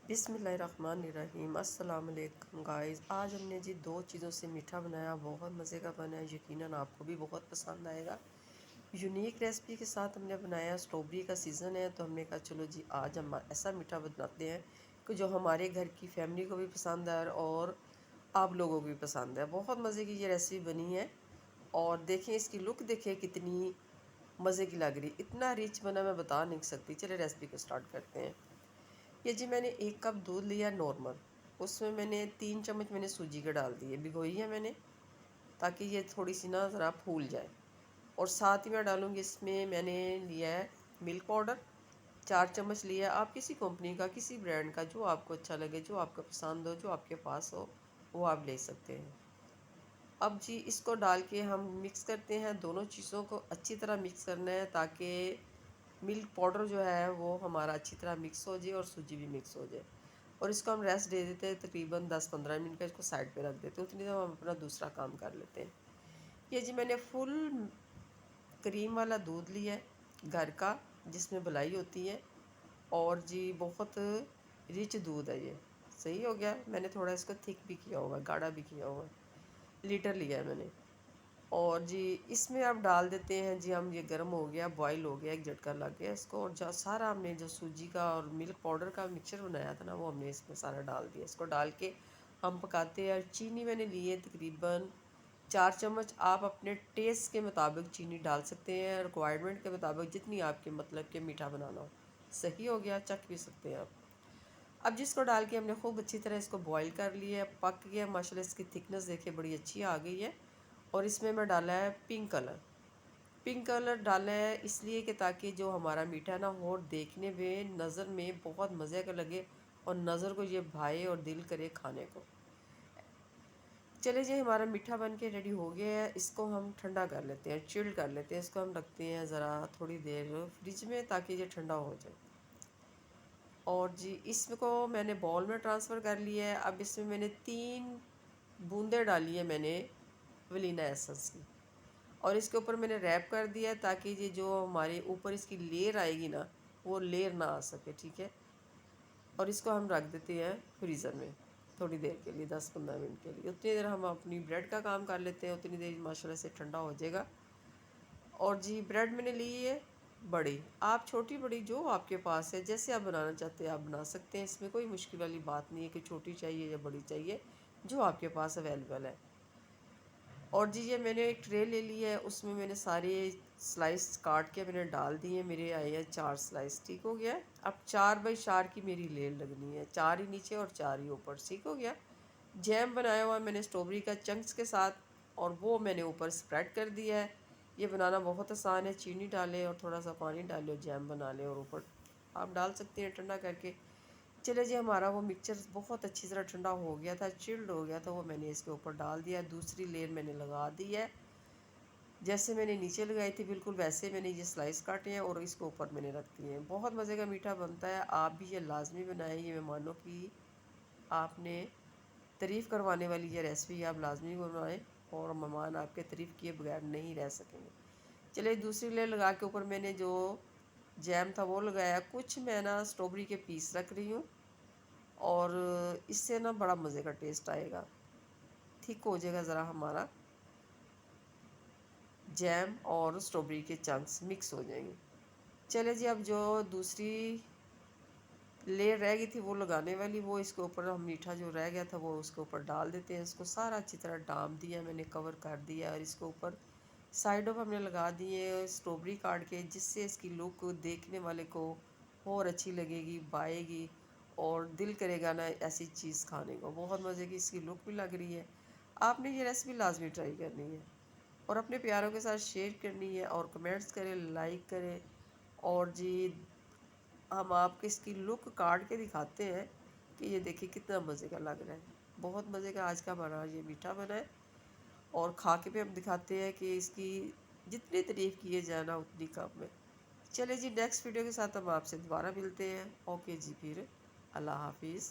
बिस्मिल्लाहिर्रहमानिर्रहीम। अस्सलाम वालेकुम गाइस। आज हमने जी दो चीज़ों से मीठा बनाया, बहुत मज़े का बना है। यकीनन आपको भी बहुत पसंद आएगा। यूनिक रेसिपी के साथ हमने बनाया। स्ट्रॉबेरी का सीज़न है तो हमने कहा चलो जी आज हम ऐसा मीठा बनाते हैं कि जो हमारे घर की फैमिली को भी पसंद है और आप लोगों को भी पसंद है। बहुत मज़े की ये रेसिपी बनी है और देखें इसकी लुक, देखें कितनी मज़े की लग रही। इतना रिच बना मैं बता नहीं सकती। चले रेसिपी को स्टार्ट करते हैं। ये जी मैंने 1 कप दूध लिया नॉर्मल, उसमें मैंने 3 चम्मच मैंने सूजी के डाल दिए, भिगोई है मैंने ताकि ये थोड़ी सी ना ज़रा फूल जाए। और साथ ही मैं डालूँगी इसमें, मैंने लिया है मिल्क पाउडर 4 चम्मच लिया। आप किसी कंपनी का, किसी ब्रांड का, जो आपको अच्छा लगे, जो आपको पसंद हो, जो आपके पास हो, वो आप ले सकते हैं। अब जी इसको डाल के हम मिक्स करते हैं। दोनों चीज़ों को अच्छी तरह मिक्स करना है ताकि मिल्क पाउडर जो है वो हमारा अच्छी तरह मिक्स हो जाए और सूजी भी मिक्स हो जाए। और इसको हम रेस्ट दे देते हैं तकरीबन 10-15 मिनट का। इसको साइड पे रख देते हैं, उतनी देर हम अपना दूसरा काम कर लेते हैं। ये जी मैंने फुल क्रीम वाला दूध लिया है घर का, जिसमें मलाई होती है। और जी बहुत रिच दूध है ये। सही हो गया। मैंने थोड़ा इसको थिक भी किया हुआ है, गाढ़ा भी किया हुआ है। लीटर लिया है मैंने। और जी इसमें आप डाल देते हैं जी, हम ये गर्म हो गया, बॉईल हो गया, एक झटका लग गया इसको। और जो सारा हमने जो सूजी का और मिल्क पाउडर का मिक्सचर बनाया था ना, वो हमने इसमें सारा डाल दिया। इसको डाल के हम पकाते हैं। चीनी मैंने ली है तकरीबन 4 चम्मच। आप अपने टेस्ट के मुताबिक चीनी डाल सकते हैं, रिक्वायरमेंट के मुताबिक, जितनी आपके मतलब के मीठा बनाना हो। सही हो गया, चख भी सकते हैं आप। अब जिसको डाल के हमने खूब अच्छी तरह इसको बॉईल कर लिया है, पक गया माशाल्लाह। इसकी थिकनेस देखिए बड़ी अच्छी आ गई है। और इसमें मैं डाला है पिंक कलर। पिंक कलर डाला है इसलिए कि ताकि जो हमारा मीठा ना हो, देखने में नज़र में बहुत मज़े का लगे और नज़र को ये भाए और दिल करे खाने को। चले जी हमारा मीठा बन के रेडी हो गया है। इसको हम ठंडा कर लेते हैं, चिल्ड कर लेते हैं। इसको हम रखते हैं ज़रा थोड़ी देर फ्रिज में ताकि ये ठंडा हो जाए। और जी इसको मैंने बाउल में ट्रांसफ़र कर लिया है। अब इसमें मैंने 3 बूंदें डाली है मैंने वनीला एसेंस की। और इसके ऊपर मैंने रैप कर दिया है ताकि ये जो हमारे ऊपर इसकी लेयर आएगी ना, वो लेयर ना आ सके। ठीक है। और इसको हम रख देते हैं फ्रीज़र में थोड़ी देर के लिए, 10-15 मिनट के लिए। उतनी देर हम अपनी ब्रेड का काम कर लेते हैं, उतनी देर माशाल्लाह से ठंडा हो जाएगा। और जी ब्रेड मैंने ली है बड़ी, आप छोटी बड़ी जो आपके पास है, जैसे आप बनाना चाहते हैं आप बना सकते हैं। इसमें कोई मुश्किल वाली बात नहीं है कि छोटी चाहिए या बड़ी चाहिए, जो आपके पास अवेलेबल है। और जी ये मैंने एक ट्रे ले ली है, उसमें मैंने सारे स्लाइस काट के मैंने डाल दिए। मेरे आए हैं 4 स्लाइस। ठीक हो गया। अब 4 बाई 4 की मेरी लेयर लगनी है, 4 ही नीचे और 4 ही ऊपर। ठीक हो गया। जैम बनाया हुआ मैंने स्ट्रॉबेरी का चंक्स के साथ, और वो मैंने ऊपर स्प्रेड कर दिया है। ये बनाना बहुत आसान है। चीनी डालें और थोड़ा सा पानी डालें और जैम बना लें, और ऊपर आप डाल सकते हैं ठंडा करके। चले जी हमारा वो मिक्सचर बहुत अच्छी तरह ठंडा हो गया था, चिल्ड हो गया था। वो मैंने इसके ऊपर डाल दिया। दूसरी लेयर मैंने लगा दी है, जैसे मैंने नीचे लगाई थी बिल्कुल वैसे मैंने ये स्लाइस काटे हैं और इसके ऊपर मैंने रख दिए हैं। बहुत मज़े का मीठा बनता है। आप भी ये लाजमी बनाएं। ये मेहमानों की आपने तारीफ़ करवाने वाली ये रेसिपी आप लाजमी बनाएं, और मेहमान आपके तारीफ़ किए बगैर नहीं रह सकेंगे। चलिए दूसरी लेयर लगा के ऊपर मैंने जो जैम था वो लगाया। कुछ मैं ना स्ट्रॉबेरी के पीस रख रही हूँ, और इससे ना बड़ा मज़े का टेस्ट आएगा। थिक हो जाएगा ज़रा हमारा जैम, और स्ट्रॉबेरी के चंक्स मिक्स हो जाएंगे। चले जी अब जो दूसरी लेयर रह गई थी वो लगाने वाली, वो इसके ऊपर हम मीठा जो रह गया था वो उसके ऊपर डाल देते हैं। इसको सारा अच्छी तरह डाम दिया मैंने, कवर कर दिया। और इसके ऊपर साइडों पर हमने लगा दिए स्ट्रॉबेरी काट के, जिससे इसकी लुक देखने वाले को और अच्छी लगेगी, भाएगी, और दिल करेगा ना ऐसी चीज़ खाने को। बहुत मज़े की इसकी लुक भी लग रही है। आपने ये रेसिपी लाजमी ट्राई करनी है और अपने प्यारों के साथ शेयर करनी है, और कमेंट्स करें, लाइक करें। और जी हम आपको इसकी लुक काट के दिखाते हैं कि ये देखिए कितना मज़े का लग रहा है। बहुत मज़े का आज का बना ये मीठा बना है, और खा के भी हम दिखाते हैं कि इसकी जितनी तारीफ़ किए जाए ना उतनी कम है। चले जी नेक्स्ट वीडियो के साथ हम आपसे दोबारा मिलते हैं। ओके जी, फिर अल्लाह हाफिज़।